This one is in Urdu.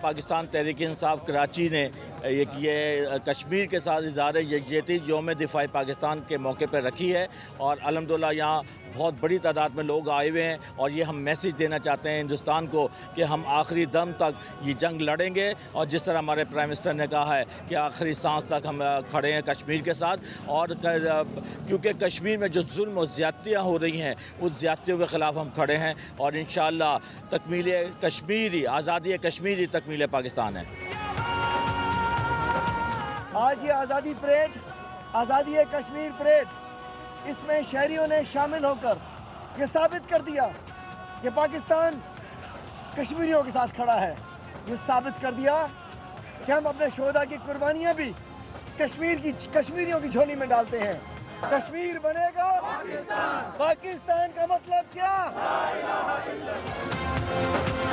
پاکستان تحریک انصاف کراچی نے یہ کشمیر کے ساتھ اظہار یکجہتی یوم دفاع پاکستان کے موقع پر رکھی ہے، اور الحمدللہ یہاں بہت بڑی تعداد میں لوگ آئے ہوئے ہیں، اور یہ ہم میسیج دینا چاہتے ہیں ہندوستان کو کہ ہم آخری دم تک یہ جنگ لڑیں گے، اور جس طرح ہمارے پرائم منسٹر نے کہا ہے کہ آخری سانس تک ہم کھڑے ہیں کشمیر کے ساتھ، اور کیونکہ کشمیر میں جو ظلم و زیادتیاں ہو رہی ہیں اس زیادتیوں کے خلاف ہم کھڑے ہیں، اور انشاءاللہ تکمیل کشمیری، آزادی کشمیری تکمیل پاکستان ہے۔ آج یہ آزادی پریڈ، آزادی کشمیر پریڈ، اس میں شہریوں نے شامل ہو کر یہ ثابت کر دیا کہ پاکستان کشمیریوں کے ساتھ کھڑا ہے۔ یہ ثابت کر دیا کہ ہم اپنے شہداء کی قربانیاں بھی کشمیریوں کی جھولی میں ڈالتے ہیں۔ کشمیر بنے گا پاکستان کا مطلب کیا؟ لا الہ الا اللہ۔